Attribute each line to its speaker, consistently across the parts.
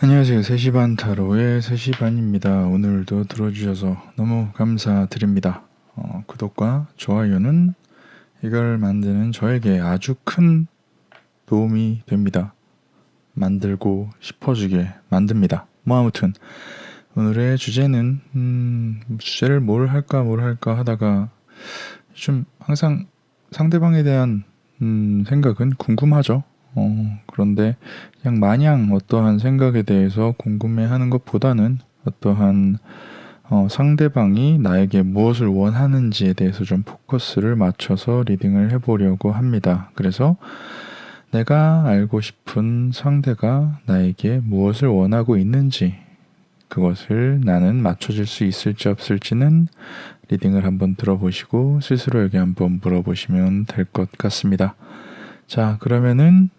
Speaker 1: 안녕하세요. 3시 반 타로의 3시 반입니다. 오늘도 들어주셔서 너무 감사드립니다. 구독과 좋아요는 이걸 만드는 저에게 아주 큰 도움이 됩니다. 만들고 싶어지게 만듭니다. 아무튼 오늘의 주제는 주제를 뭘 할까 하다가 좀 항상 상대방에 대한 생각은 궁금하죠. 그런데 그냥 마냥 어떠한 생각에 대해서 궁금해하는 것보다는 어떠한 상대방이 나에게 무엇을 원하는지에 대해서 좀 포커스를 맞춰서 리딩을 해보려고 합니다. 그래서 내가 알고 싶은 상대가 나에게 무엇을 원하고 있는지, 그것을 나는 맞춰줄 수 있을지 없을지는 리딩을 한번 들어보시고 스스로에게 한번 물어보시면 될 것 같습니다. 자, 그러면은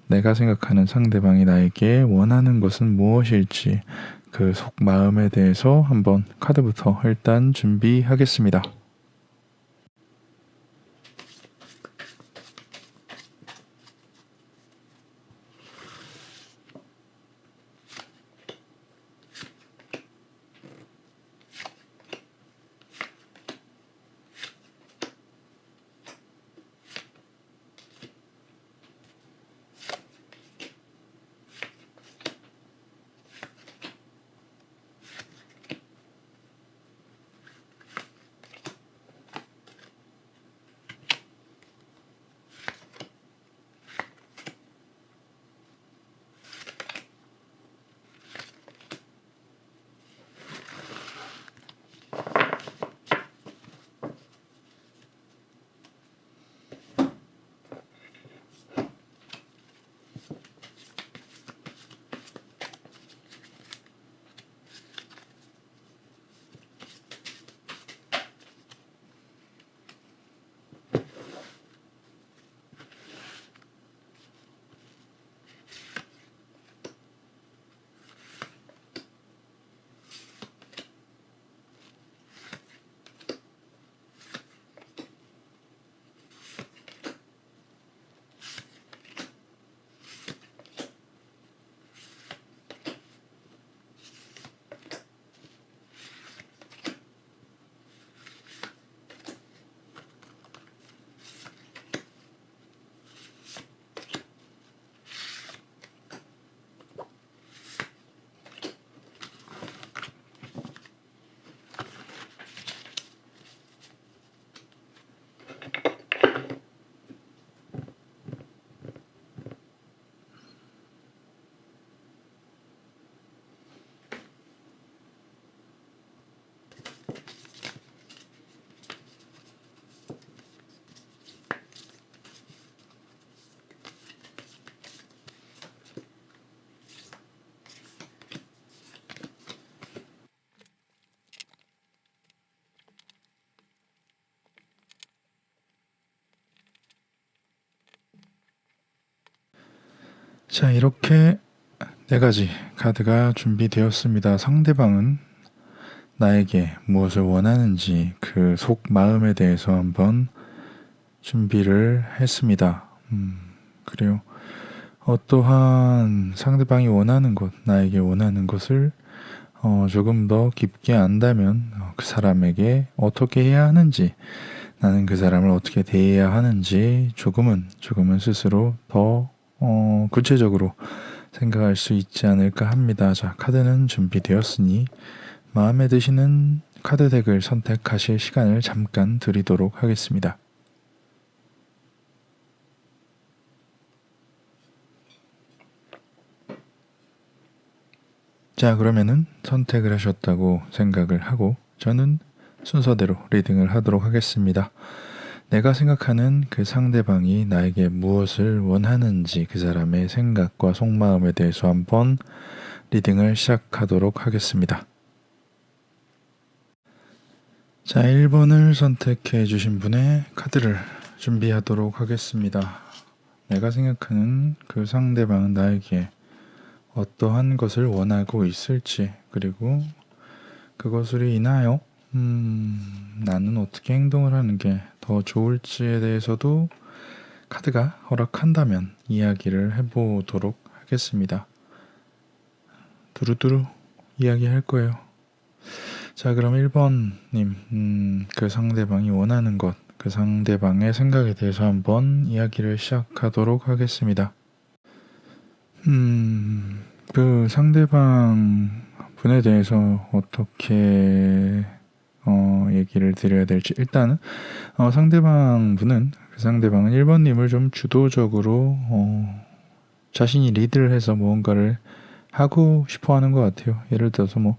Speaker 1: 내가 생각하는 상대방이 나에게 원하는 것은 무엇일지 그 속마음에 대해서 한번 카드부터 일단 준비하겠습니다. 자, 이렇게 4가지 카드가 준비되었습니다. 상대방은 나에게 무엇을 원하는지 그 속마음에 대해서 한번 준비를 했습니다. 그래요. 어떠한 상대방이 원하는 것, 나에게 원하는 것을 조금 더 깊게 안다면 그 사람에게 어떻게 해야 하는지, 나는 그 사람을 어떻게 대해야 하는지 조금은 스스로 더 구체적으로 생각할 수 있지 않을까 합니다. 자, 카드는 준비되었으니 마음에 드시는 카드 덱을 선택하실 시간을 잠깐 드리도록 하겠습니다. 자, 그러면은 선택을 하셨다고 생각을 하고 저는 순서대로 리딩을 하도록 하겠습니다. 내가 생각하는 그 상대방이 나에게 무엇을 원하는지 그 사람의 생각과 속마음에 대해서 한번 리딩을 시작하도록 하겠습니다. 자, 1번을 선택해 주신 분의 카드를 준비하도록 하겠습니다. 내가 생각하는 그 상대방은 나에게 어떠한 것을 원하고 있을지, 그리고 그것으로 인하여 나는 어떻게 행동을 하는 게 더 좋을지에 대해서도 카드가 허락한다면 이야기를 해보도록 하겠습니다. 두루두루 이야기할 거예요. 자, 그럼 1번님, 그 상대방이 원하는 것, 그 상대방의 생각에 대해서 한번 이야기를 시작하도록 하겠습니다. 그 상대방 분에 대해서 어떻게 얘기를 드려야 될지, 일단은 상대방 분은, 그 상대방은 1번님을 좀 주도적으로 자신이 리드를 해서 무언가를 하고 싶어 하는 것 같아요. 예를 들어서 뭐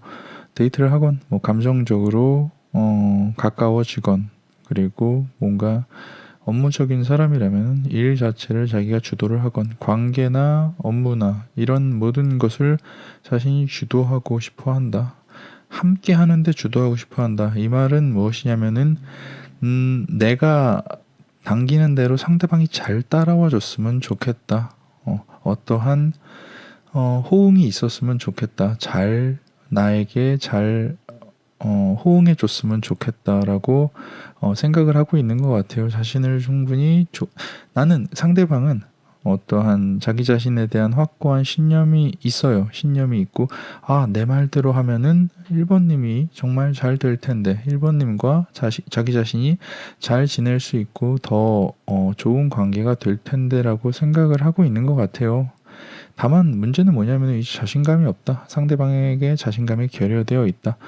Speaker 1: 데이트를 하건, 뭐 감정적으로 가까워지건, 그리고 뭔가 업무적인 사람이라면 일 자체를 자기가 주도를 하건, 관계나 업무나 이런 모든 것을 자신이 주도하고 싶어 한다. 함께 하는데 주도하고 싶어 한다. 이 말은 무엇이냐면은 내가 당기는 대로 상대방이 잘 따라와 줬으면 좋겠다. 어떠한 호응이 있었으면 좋겠다. 나에게 잘 호응해 줬으면 좋겠다라고 생각을 하고 있는 것 같아요. 자신을 충분히 나는, 상대방은 어떠한 자기 자신에 대한 확고한 신념이 있어요. 신념이 있고, 내 말대로 하면은 1번님이 정말 잘 될 텐데, 1번님과 자기 자신이 잘 지낼 수 있고 더 좋은 관계가 될 텐데라고 생각을 하고 있는 것 같아요. 다만 문제는 뭐냐면 이제 자신감이 없다. 상대방에게 자신감이 결여되어 있다.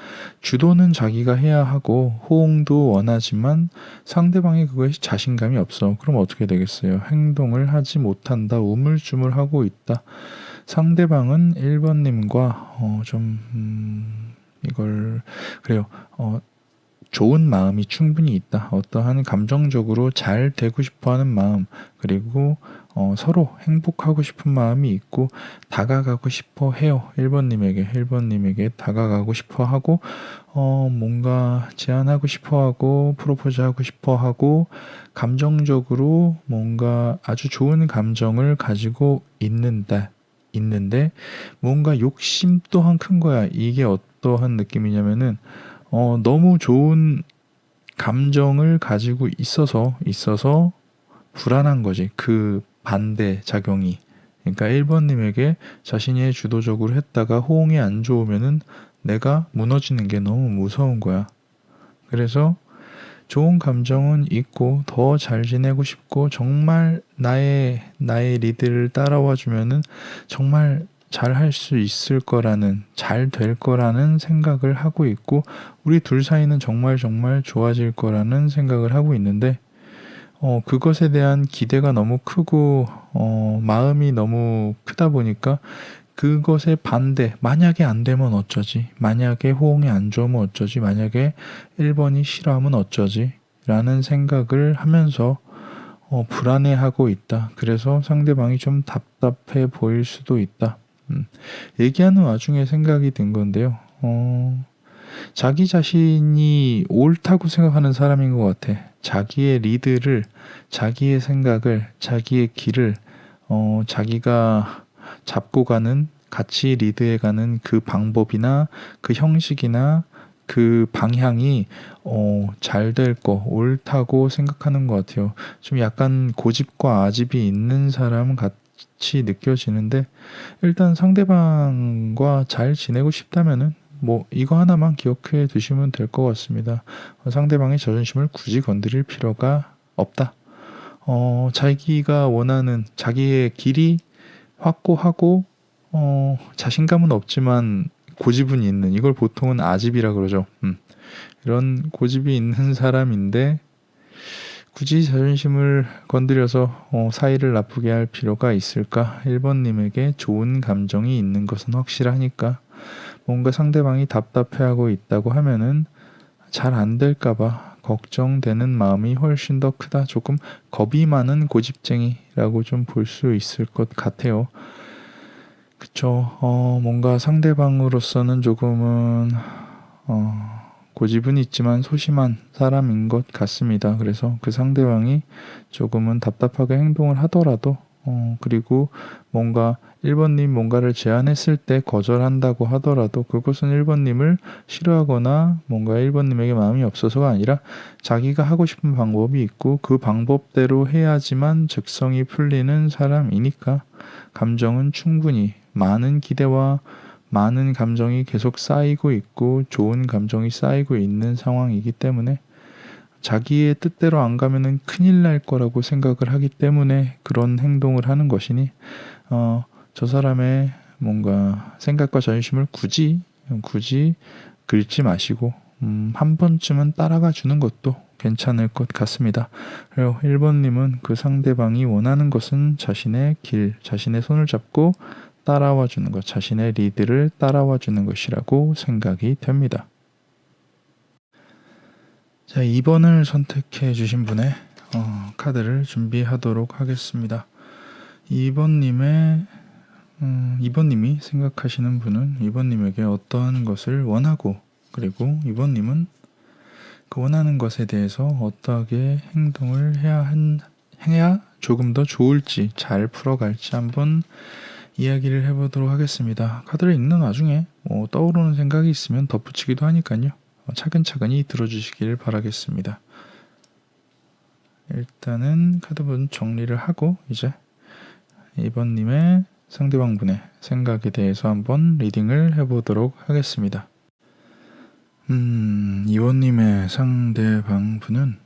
Speaker 1: 주도는 자기가 해야 하고 호응도 원하지만 상대방이 그거에 자신감이 없어. 그럼 어떻게 되겠어요? 행동을 하지 못한다. 우물쭈물하고 있다. 상대방은 1번님과 이걸 그래요. 좋은 마음이 충분히 있다. 어떠한 감정적으로 잘 되고 싶어하는 마음, 그리고 서로 행복하고 싶은 마음이 있고 다가가고 싶어 해요. 1번님에게 다가가고 싶어 하고 뭔가 제안하고 싶어 하고 프로포즈 하고 싶어 하고 감정적으로 뭔가 아주 좋은 감정을 가지고 있는데 뭔가 욕심 또한 큰 거야. 이게 어떠한 느낌이냐면은 너무 좋은 감정을 가지고 있어서 불안한 거지. 그 반대 작용이. 그러니까 1번님에게 자신이 주도적으로 했다가 호응이 안 좋으면은 내가 무너지는 게 너무 무서운 거야. 그래서 좋은 감정은 있고 더 잘 지내고 싶고 정말 나의 리드를 따라와 주면은 정말 잘 할 수 있을 거라는, 잘 될 거라는 생각을 하고 있고 우리 둘 사이는 정말 좋아질 거라는 생각을 하고 있는데 그것에 대한 기대가 너무 크고 마음이 너무 크다 보니까 그것의 반대, 만약에 안 되면 어쩌지? 만약에 호응이 안 좋으면 어쩌지? 만약에 1번이 싫어하면 어쩌지? 라는 생각을 하면서 불안해하고 있다. 그래서 상대방이 좀 답답해 보일 수도 있다. 얘기하는 와중에 생각이 든 건데요. 자기 자신이 옳다고 생각하는 사람인 것 같아. 자기의 리드를, 자기의 생각을, 자기의 길을 자기가 잡고 가는, 같이 리드해가는 그 방법이나 그 형식이나 그 방향이 잘 될 거, 옳다고 생각하는 것 같아요. 좀 약간 고집과 아집이 있는 사람 같이 느껴지는데, 일단 상대방과 잘 지내고 싶다면은 뭐 이거 하나만 기억해 두시면 될 것 같습니다. 상대방의 자존심을 굳이 건드릴 필요가 없다. 자기가 원하는 자기의 길이 확고하고 자신감은 없지만 고집은 있는, 이걸 보통은 아집이라 그러죠. 이런 고집이 있는 사람인데 굳이 자존심을 건드려서 사이를 나쁘게 할 필요가 있을까? 1번님에게 좋은 감정이 있는 것은 확실하니까 뭔가 상대방이 답답해하고 있다고 하면은 잘 안 될까봐 걱정되는 마음이 훨씬 더 크다. 조금 겁이 많은 고집쟁이라고 좀 볼 수 있을 것 같아요. 그쵸. 뭔가 상대방으로서는 조금은 고집은 있지만 소심한 사람인 것 같습니다. 그래서 그 상대방이 조금은 답답하게 행동을 하더라도 그리고 뭔가 1번님 뭔가를 제안했을 때 거절한다고 하더라도 그것은 1번님을 싫어하거나 뭔가 1번님에게 마음이 없어서가 아니라 자기가 하고 싶은 방법이 있고 그 방법대로 해야지만 적성이 풀리는 사람이니까 감정은 충분히 많은 기대와 많은 감정이 계속 쌓이고 있고 좋은 감정이 쌓이고 있는 상황이기 때문에 자기의 뜻대로 안 가면은 큰일 날 거라고 생각을 하기 때문에 그런 행동을 하는 것이니 저 사람의 뭔가 생각과 자존심을 굳이 긁지 마시고 한 번쯤은 따라가 주는 것도 괜찮을 것 같습니다. 그리고 1번님은 그 상대방이 원하는 것은 자신의 길, 자신의 손을 잡고 따라와 주는 것, 자신의 리드를 따라와 주는 것이라고 생각이 됩니다. 자, 2번을 선택해 주신 분의 카드를 준비하도록 하겠습니다. 2번님이 생각하시는 분은 2번님에게 어떠한 것을 원하고, 그리고 2번님은 그 원하는 것에 대해서 어떻게 행동을 해야 조금 더 좋을지, 잘 풀어갈지 한번 이야기를 해보도록 하겠습니다. 카드를 읽는 와중에 떠오르는 생각이 있으면 덧붙이기도 하니까요. 차근차근히 들어주시길 바라겠습니다. 일단은 카드분 정리를 하고 이제 2번님의 상대방분의 생각에 대해서 한번 리딩을 해보도록 하겠습니다. 2번님의 상대방분은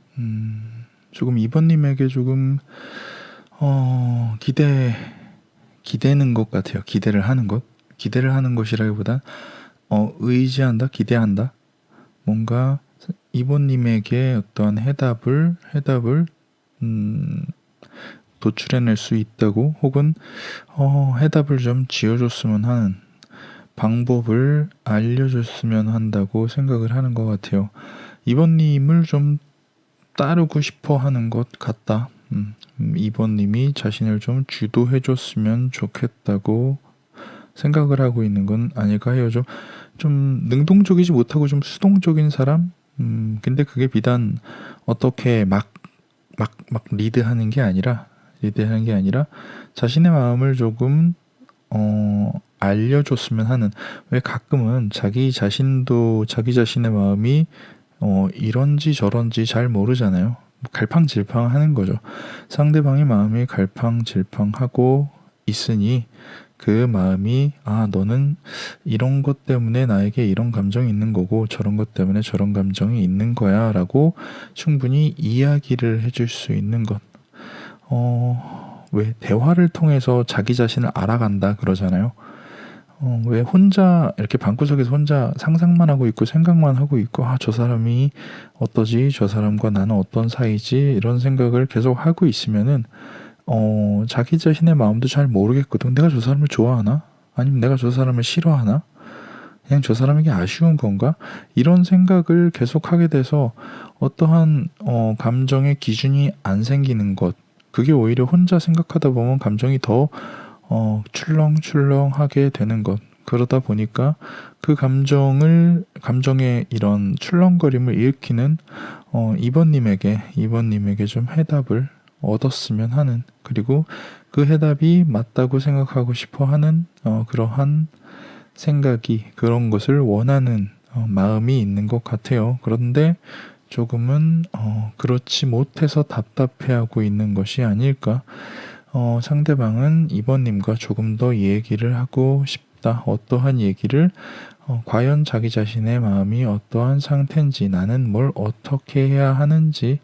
Speaker 1: 조금 2번님에게 조금 기대는 것 같아요. 기대를 하는 것이라기보단 의지한다, 기대한다. 뭔가 2번님에게 어떤 해답을 도출해낼 수 있다고, 혹은 해답을 좀 지어줬으면 하는, 방법을 알려줬으면 한다고 생각을 하는 것 같아요. 2번님을 좀 따르고 싶어 하는 것 같다. 2번님이 자신을 좀 주도해줬으면 좋겠다고 생각을 하고 있는 건 아닐까 해요. 좀 능동적이지 못하고 좀 수동적인 사람? 근데 그게 비단 어떻게 막 리드하는 게 아니라 자신의 마음을 조금 알려줬으면 하는. 왜 가끔은 자기 자신도 자기 자신의 마음이 이런지 저런지 잘 모르잖아요. 갈팡질팡하는 거죠. 상대방의 마음이 갈팡질팡하고 있으니 그 마음이 너는 이런 것 때문에 나에게 이런 감정이 있는 거고 저런 것 때문에 저런 감정이 있는 거야 라고 충분히 이야기를 해줄 수 있는 것. 왜 대화를 통해서 자기 자신을 알아간다 그러잖아요. 왜 혼자 이렇게 방구석에서 혼자 상상만 하고 있고 생각만 하고 있고 저 사람이 어떠지? 저 사람과 나는 어떤 사이지? 이런 생각을 계속 하고 있으면은 자기 자신의 마음도 잘 모르겠거든. 내가 저 사람을 좋아하나? 아니면 내가 저 사람을 싫어하나? 그냥 저 사람에게 아쉬운 건가? 이런 생각을 계속 하게 돼서 어떠한 감정의 기준이 안 생기는 것. 그게 오히려 혼자 생각하다 보면 감정이 더 출렁출렁하게 되는 것. 그러다 보니까 그 감정의 이런 출렁거림을 일으키는 2번님에게 좀 해답을 얻었으면 하는, 그리고 그 해답이 맞다고 생각하고 싶어 하는 그러한 생각이, 그런 것을 원하는 마음이 있는 것 같아요. 그런데 조금은 그렇지 못해서 답답해하고 있는 것이 아닐까. 상대방은 2번님과 조금 더 얘기를 하고 싶다. 어떠한 얘기를, 과연 자기 자신의 마음이 어떠한 상태인지, 나는 뭘 어떻게 해야 하는지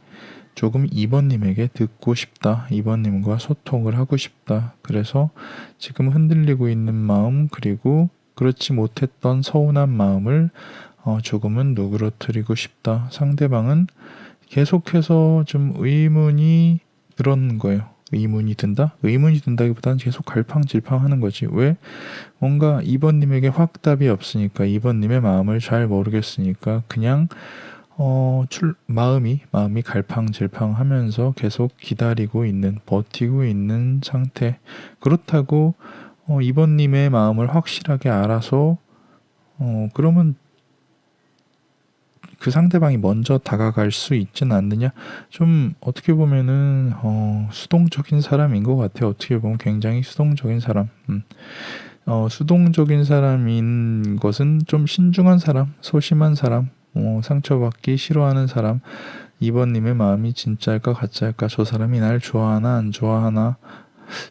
Speaker 1: 조금 2번님에게 듣고 싶다. 2번님과 소통을 하고 싶다. 그래서 지금 흔들리고 있는 마음, 그리고 그렇지 못했던 서운한 마음을 조금은 누그러뜨리고 싶다. 상대방은 계속해서 좀 의문이 들었는 거예요. 의문이 든다기보다는 계속 갈팡질팡하는 거지. 왜? 뭔가 2번님에게 확답이 없으니까, 2번님의 마음을 잘 모르겠으니까 그냥 마음이 갈팡질팡하면서 계속 기다리고 있는, 버티고 있는 상태. 그렇다고 2번님의 마음을 확실하게 알아서 그러면 그 상대방이 먼저 다가갈 수 있지는 않느냐? 좀 어떻게 보면은 수동적인 사람인 것 같아요. 어떻게 보면 굉장히 수동적인 사람. 수동적인 사람인 것은 좀 신중한 사람, 소심한 사람, 상처받기 싫어하는 사람. 2번님의 마음이 진짜일까 가짜일까? 저 사람이 날 좋아하나 안 좋아하나?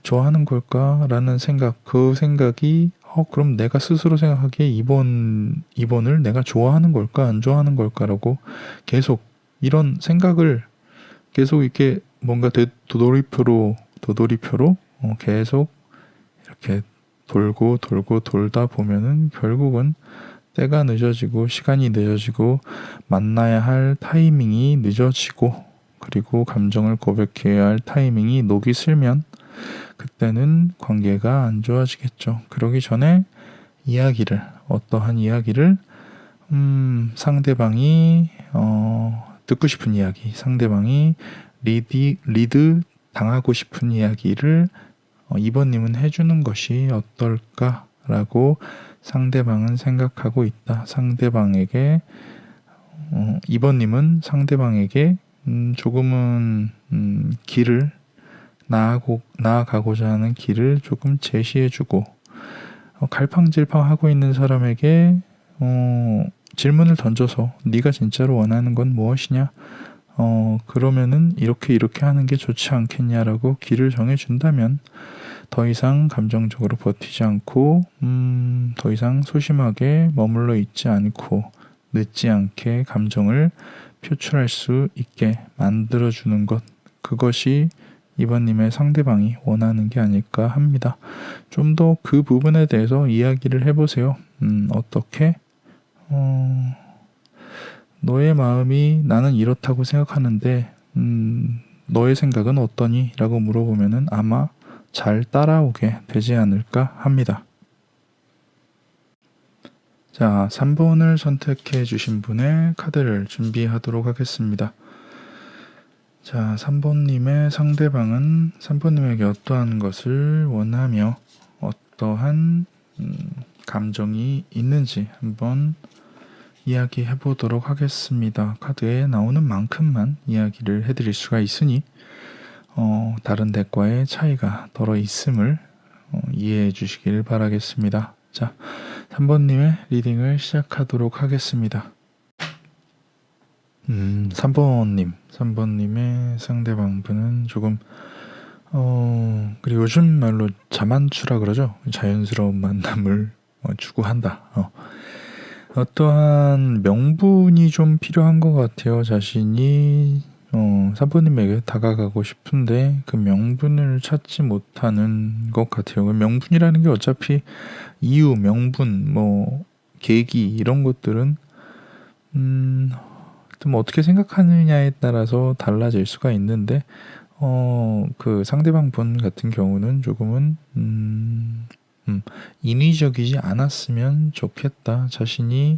Speaker 1: 좋아하는 걸까? 라는 생각, 그 생각이 그럼 내가 스스로 생각하기에 이번을 내가 좋아하는 걸까, 안 좋아하는 걸까라고 계속 이런 생각을 계속 이렇게 뭔가 도돌이표로 계속 이렇게 돌고 돌다 보면은 결국은 때가 늦어지고 시간이 늦어지고 만나야 할 타이밍이 늦어지고 그리고 감정을 고백해야 할 타이밍이 녹이 슬면 그때는 관계가 안 좋아지겠죠. 그러기 전에 어떠한 이야기를 상대방이 듣고 싶은 이야기, 상대방이 리드 당하고 싶은 이야기를 이번님은 해주는 것이 어떨까라고 상대방은 생각하고 있다. 이번님은 상대방에게 조금은 길을 나아가고자 하는 길을 조금 제시해주고 갈팡질팡하고 있는 사람에게 질문을 던져서 네가 진짜로 원하는 건 무엇이냐? 그러면은 이렇게 하는 게 좋지 않겠냐라고 길을 정해준다면 더 이상 감정적으로 버티지 않고 더 이상 소심하게 머물러 있지 않고 늦지 않게 감정을 표출할 수 있게 만들어주는 것, 그것이 이번님의 상대방이 원하는 게 아닐까 합니다. 좀 더 그 부분에 대해서 이야기를 해보세요. 어떻게? 너의 마음이 나는 이렇다고 생각하는데 너의 생각은 어떠니? 라고 물어보면은 아마 잘 따라오게 되지 않을까 합니다. 자, 3번을 선택해 주신 분의 카드를 준비하도록 하겠습니다. 자, 3번님의 상대방은 3번님에게 어떠한 것을 원하며 어떠한 감정이 있는지 한번 이야기해 보도록 하겠습니다. 카드에 나오는 만큼만 이야기를 해드릴 수가 있으니 다른 덱과의 차이가 덜어 있음을 이해해 주시길 바라겠습니다. 자, 3번님의 리딩을 시작하도록 하겠습니다. 3번님의 상대방 분은 조금 그리고 요즘 말로 자만추라 그러죠. 자연스러운 만남을 추구한다. 어떠한 명분이 좀 필요한 것 같아요. 자신이 3번님에게 다가가고 싶은데 그 명분을 찾지 못하는 것 같아요. 그 명분이라는 게 어차피 이유, 명분, 계기 이런 것들은 좀 어떻게 생각하느냐에 따라서 달라질 수가 있는데 그 상대방 분 같은 경우는 조금은 인위적이지 않았으면 좋겠다. 자신이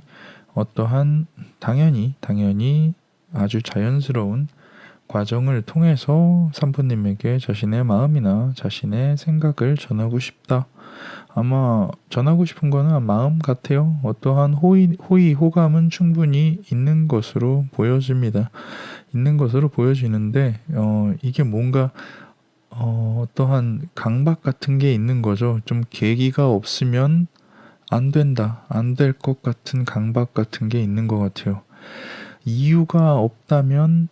Speaker 1: 어떠한 당연히 아주 자연스러운 과정을 통해서 3번님에게 자신의 마음이나 자신의 생각을 전하고 싶다. 아마 전하고 싶은 거는 마음 같아요. 어떠한 호감은 충분히 있는 것으로 보여집니다. 있는 것으로 보여지는데 이게 뭔가 어떠한 강박 같은 게 있는 거죠. 좀 계기가 없으면 안 된다, 안 될 것 같은 강박 같은 게 있는 것 같아요. 이유가 없다면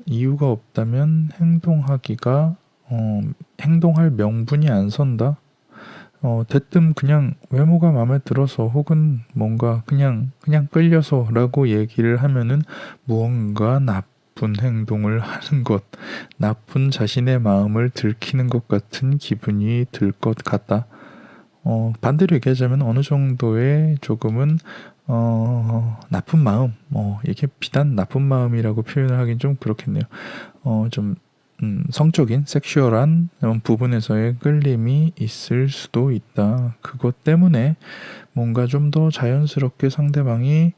Speaker 1: 행동할 명분이 안 선다. 대뜸 그냥 외모가 마음에 들어서 혹은 뭔가 그냥 끌려서라고 얘기를 하면은 무언가 나쁜 행동을 하는 것, 나쁜 자신의 마음을 들키는 것 같은 기분이 들 것 같다. 반대로 얘기하자면 어느 정도의 조금은 나쁜 마음, 이게 비단 나쁜 마음이라고 표현을 하긴 좀 그렇겠네요. 좀 성적인 섹슈얼한 부분에서의 끌림이 있을 수도 있다. 그것 때문에 뭔가 좀 더 자연스럽게 상대방이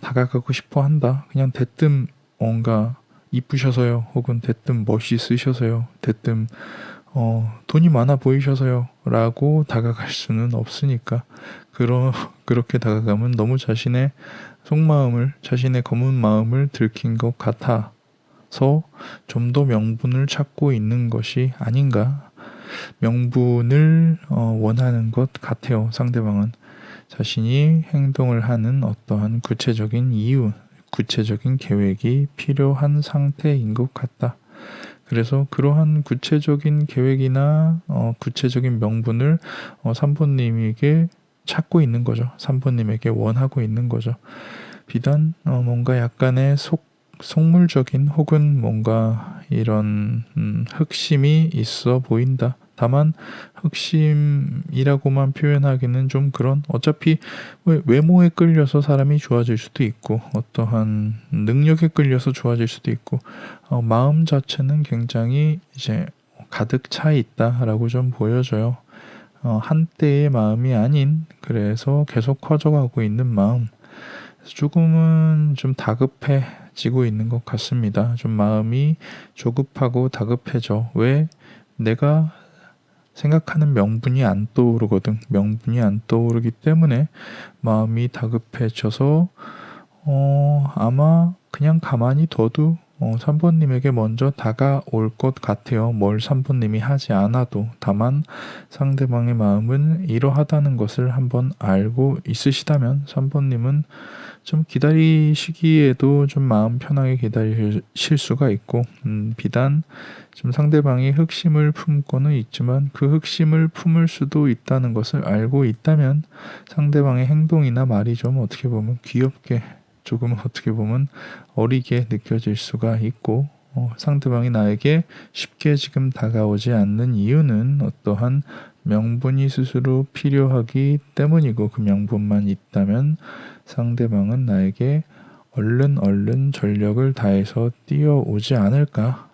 Speaker 1: 다가가고 싶어 한다. 그냥 대뜸 뭔가 이쁘셔서요, 혹은 대뜸 멋있으셔서요, 대뜸 돈이 많아 보이셔서요 라고 다가갈 수는 없으니까 그렇게 다가가면 너무 자신의 속마음을, 자신의 검은 마음을 들킨 것 같아서 좀 더 명분을 찾고 있는 것이 아닌가. 명분을 원하는 것 같아요. 상대방은 자신이 행동을 하는 어떠한 구체적인 이유, 구체적인 계획이 필요한 상태인 것 같다. 그래서 그러한 구체적인 계획이나 구체적인 명분을 3번님에게 찾고 있는 거죠. 3번님에게 원하고 있는 거죠. 비단 뭔가 약간의 속물적인 혹은 뭔가 이런 흑심이 있어 보인다. 다만 흑심이라고만 표현하기는 좀 그런, 어차피 외모에 끌려서 사람이 좋아질 수도 있고 어떠한 능력에 끌려서 좋아질 수도 있고 마음 자체는 굉장히 이제 가득 차 있다라고 좀 보여져요. 한때의 마음이 아닌, 그래서 계속 커져가고 있는 마음. 조금은 좀 다급해지고 있는 것 같습니다. 좀 마음이 조급하고 다급해져. 왜? 내가 생각하는 명분이 안 떠오르거든. 명분이 안 떠오르기 때문에 마음이 다급해져서 아마 그냥 가만히 둬도 3번님에게 먼저 다가올 것 같아요. 뭘 3번님이 하지 않아도. 다만 상대방의 마음은 이러하다는 것을 한번 알고 있으시다면 3번님은 좀 기다리시기에도 좀 마음 편하게 기다리실 수가 있고, 비단 좀 상대방이 흑심을 품고는 있지만 그 흑심을 품을 수도 있다는 것을 알고 있다면 상대방의 행동이나 말이 좀 어떻게 보면 귀엽게, 조금 어떻게 보면 어리게 느껴질 수가 있고, 상대방이 나에게 쉽게 지금 다가오지 않는 이유는 어떠한 명분이 스스로 필요하기 때문이고, 그 명분만 있다면 상대방은 나에게 얼른 전력을 다해서 뛰어오지 않을까.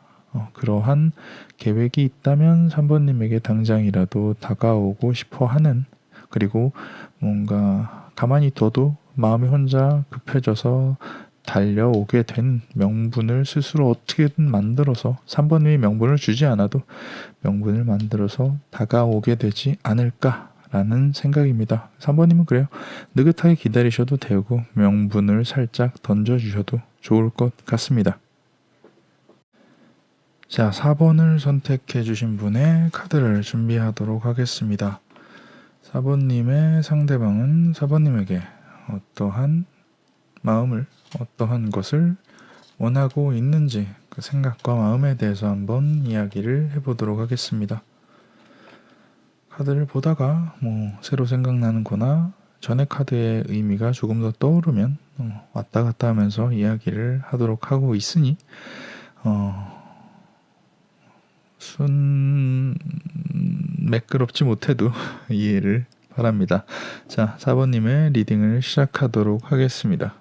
Speaker 1: 그러한 계획이 있다면 3번님에게 당장이라도 다가오고 싶어 하는, 그리고 뭔가 가만히 둬도 마음이 혼자 급해져서 달려오게 된 명분을 스스로 어떻게든 만들어서, 3번님이 명분을 주지 않아도 명분을 만들어서 다가오게 되지 않을까라는 생각입니다. 3번님은 그래요. 느긋하게 기다리셔도 되고 명분을 살짝 던져주셔도 좋을 것 같습니다. 자, 4번을 선택해 주신 분의 카드를 준비하도록 하겠습니다. 4번님의 상대방은 4번님에게 어떠한 마음을, 어떠한 것을 원하고 있는지, 그 생각과 마음에 대해서 한번 이야기를 해보도록 하겠습니다. 카드를 보다가 새로 생각나는 거나 전에 카드의 의미가 조금 더 떠오르면 왔다 갔다 하면서 이야기를 하도록 하고 있으니 매끄럽지 못해도 이해를 바랍니다. 자, 4번님의 리딩을 시작하도록 하겠습니다.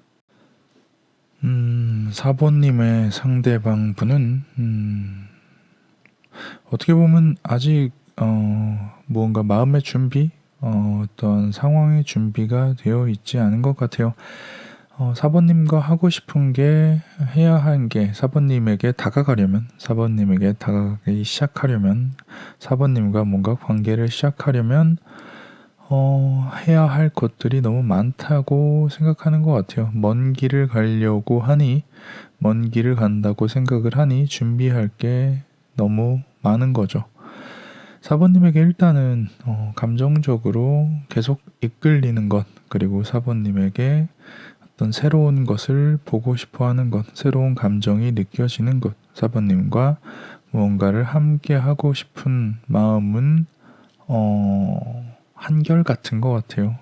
Speaker 1: 4번님의 상대방 분은 어떻게 보면 아직 무언가 마음의 준비, 어떤 상황의 준비가 되어 있지 않은 것 같아요. 4번님과 하고 싶은 게, 해야 한 게, 4번님에게 다가가려면, 4번님에게 다가가기 시작하려면, 4번님과 뭔가 관계를 시작하려면 해야 할 것들이 너무 많다고 생각하는 것 같아요. 먼 길을 가려고 하니, 먼 길을 간다고 생각을 하니 준비할 게 너무 많은 거죠. 4번님에게 일단은 감정적으로 계속 이끌리는 것, 그리고 4번님에게 어떤 새로운 것을 보고 싶어 하는 것, 새로운 감정이 느껴지는 것, 4번님과 무언가를 함께 하고 싶은 마음은 한결같은 것 같아요.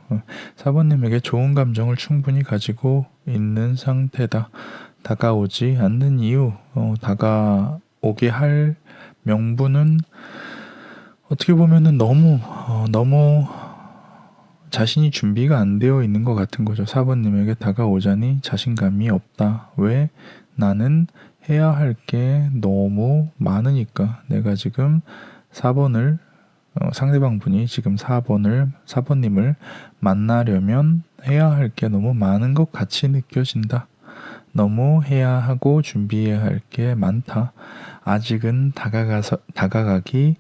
Speaker 1: 4번님에게 좋은 감정을 충분히 가지고 있는 상태다. 다가오지 않는 이유, 다가오게 할 명분은 어떻게 보면은 너무 자신이 준비가 안 되어 있는 것 같은 거죠. 4번님에게 다가오자니 자신감이 없다. 왜? 나는 해야 할 게 너무 많으니까. 내가 지금 4번을 상대방 분이 지금 4번님을 만나려면 해야 할 게 너무 많은 것 같이 느껴진다. 너무 해야 하고 준비해야 할 게 많다. 아직은 다가가기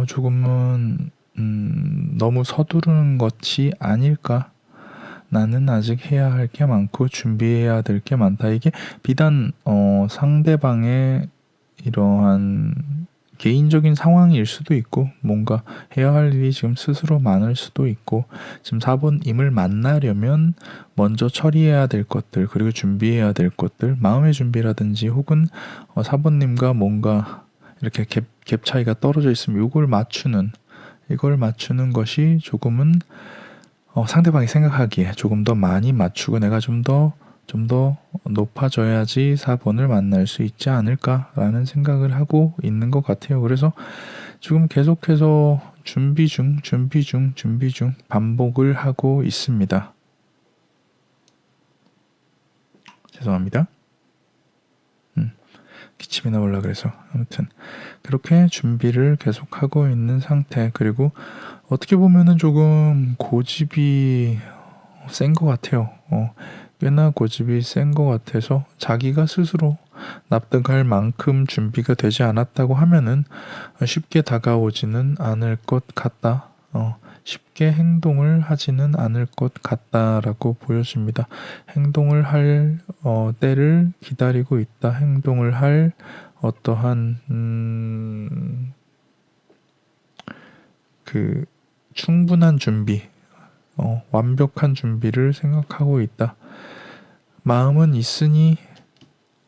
Speaker 1: 조금은 너무 서두르는 것이 아닐까. 나는 아직 해야 할 게 많고 준비해야 될 게 많다. 이게 비단 상대방의 이러한 개인적인 상황일 수도 있고, 뭔가 해야 할 일이 지금 스스로 많을 수도 있고, 지금 4번님을 만나려면 먼저 처리해야 될 것들, 그리고 준비해야 될 것들, 마음의 준비라든지, 혹은 4번님과 뭔가 이렇게 갭 차이가 떨어져 있으면 이걸 맞추는 것이 조금은 상대방이 생각하기에 조금 더 많이 맞추고 내가 좀 더 높아져야지 4번을 만날 수 있지 않을까라는 생각을 하고 있는 것 같아요. 그래서 지금 계속해서 준비 중 반복을 하고 있습니다. 죄송합니다. 기침이 나오려 그래서 아무튼 그렇게 준비를 계속하고 있는 상태. 그리고 어떻게 보면은 조금 고집이 센 것 같아요. 꽤나 고집이 센 것 같아서 자기가 스스로 납득할 만큼 준비가 되지 않았다고 하면은 쉽게 다가오지는 않을 것 같다. 쉽게 행동을 하지는 않을 것 같다라고 보여집니다. 행동을 할 때를 기다리고 있다. 행동을 할 어떠한 그 충분한 준비, 완벽한 준비를 생각하고 있다. 마음은 있으니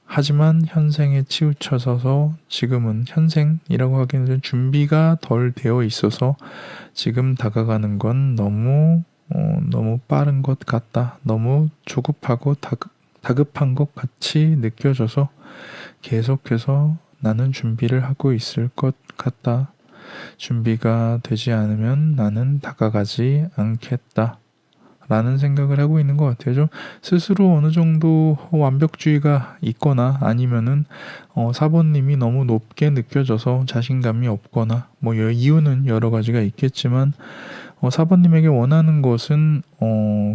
Speaker 1: 하지만 현생에 치우쳐서 지금은 현생이라고 하기에는 준비가 덜 되어 있어서 지금 다가가는 건 너무 빠른 것 같다. 너무 조급하고 다급한 것 같이 느껴져서 계속해서 나는 준비를 하고 있을 것 같다. 준비가 되지 않으면 나는 다가가지 않겠다. 라는 생각을 하고 있는 것 같아요. 좀 스스로 어느 정도 완벽주의가 있거나 아니면은 4번님이 너무 높게 느껴져서 자신감이 없거나 뭐 이유는 여러 가지가 있겠지만 4번님에게 원하는 것은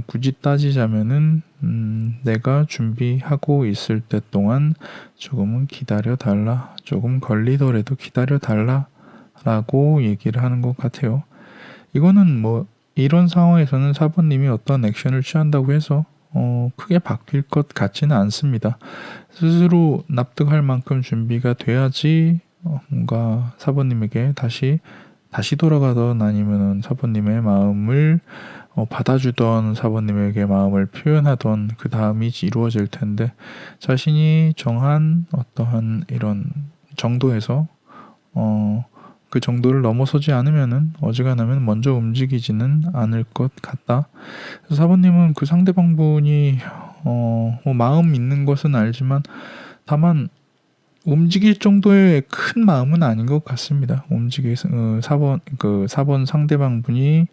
Speaker 1: 굳이 따지자면은 내가 준비하고 있을 때 동안 조금은 기다려달라. 조금 걸리더라도 기다려달라. 라고 얘기를 하는 것 같아요. 이거는 뭐 이런 상황에서는 4번님이 어떤 액션을 취한다고 해서 크게 바뀔 것 같지는 않습니다. 스스로 납득할 만큼 준비가 돼야지 뭔가 4번님에게 다시 돌아가던 아니면은 4번님의 마음을 받아주던 4번님에게 마음을 표현하던 그 다음이 이루어질 텐데 자신이 정한 어떠한 이런 정도에서 그 정도를 넘어서지 않으면은 어지간하면 먼저 움직이지는 않을 것 같다. 그래서 4번님은 그 상대방분이 뭐 마음 있는 것은 알지만 다만 움직일 정도의 큰 마음은 아닌 것 같습니다. 4번 상대방분이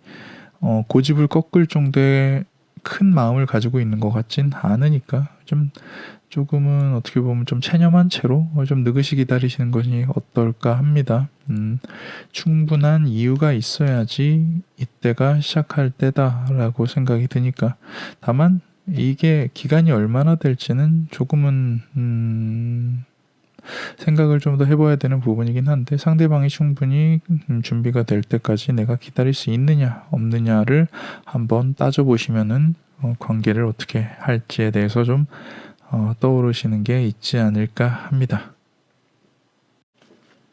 Speaker 1: 고집을 꺾을 정도의 큰 마음을 가지고 있는 것 같진 않으니까 조금은 어떻게 보면 좀 체념한 채로 좀 느긋이 기다리시는 것이 어떨까 합니다. 충분한 이유가 있어야지 이때가 시작할 때다라고 생각이 드니까 다만 이게 기간이 얼마나 될지는 조금은 생각을 좀 더 해봐야 되는 부분이긴 한데 상대방이 충분히 준비가 될 때까지 내가 기다릴 수 있느냐 없느냐를 한번 따져보시면은 관계를 어떻게 할지에 대해서 좀 떠오르시는 게 있지 않을까 합니다.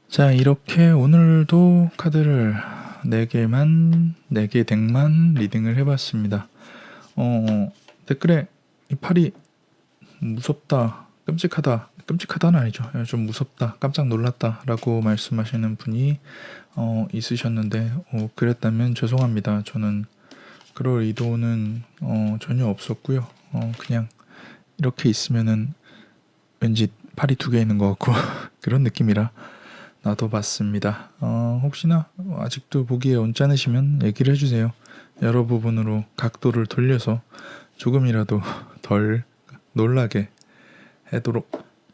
Speaker 1: 자, 이렇게 오늘도 카드를 4개 덱만 리딩을 해봤습니다. 댓글에 이 팔이 무섭다, 끔찍하다는 아니죠. 좀 무섭다, 깜짝 놀랐다 라고 말씀하시는 분이 있으셨는데 그랬다면 죄송합니다. 저는 그럴 의도는 전혀 없었고요. 그냥 이렇게 있으면은 왠지 팔이 2개 있는 것 같고 그런 느낌이라 놔둬봤습니다. 혹시나 아직도 보기에 언짢으시면 얘기를 해주세요. 여러 부분으로 각도를 돌려서 조금이라도 덜 놀라게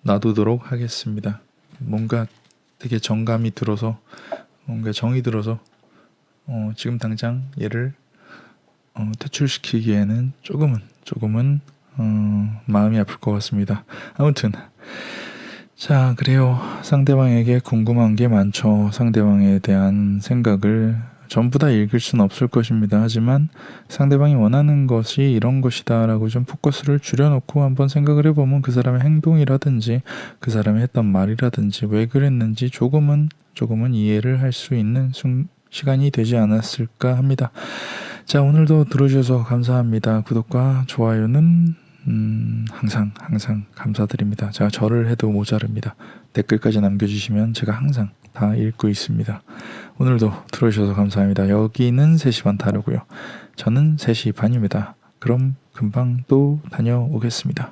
Speaker 1: 놔두도록 하겠습니다. 뭔가 되게 정감이 들어서 뭔가 정이 들어서 지금 당장 얘를 퇴출시키기에는 조금은 마음이 아플 것 같습니다. 아무튼 자, 그래요. 상대방에게 궁금한 게 많죠. 상대방에 대한 생각을 전부 다 읽을 수는 없을 것입니다. 하지만 상대방이 원하는 것이 이런 것이다 라고 좀 포커스를 줄여놓고 한번 생각을 해보면 그 사람의 행동이라든지 그 사람이 했던 말이라든지 왜 그랬는지 조금은 이해를 할 수 있는 시간이 되지 않았을까 합니다. 자, 오늘도 들어주셔서 감사합니다. 구독과 좋아요는 항상 감사드립니다. 제가 절을 해도 모자릅니다. 댓글까지 남겨주시면 제가 항상 다 읽고 있습니다. 오늘도 들어주셔서 감사합니다. 여기는 3시 반 타로고요. 저는 3시 반입니다. 그럼 금방 또 다녀오겠습니다.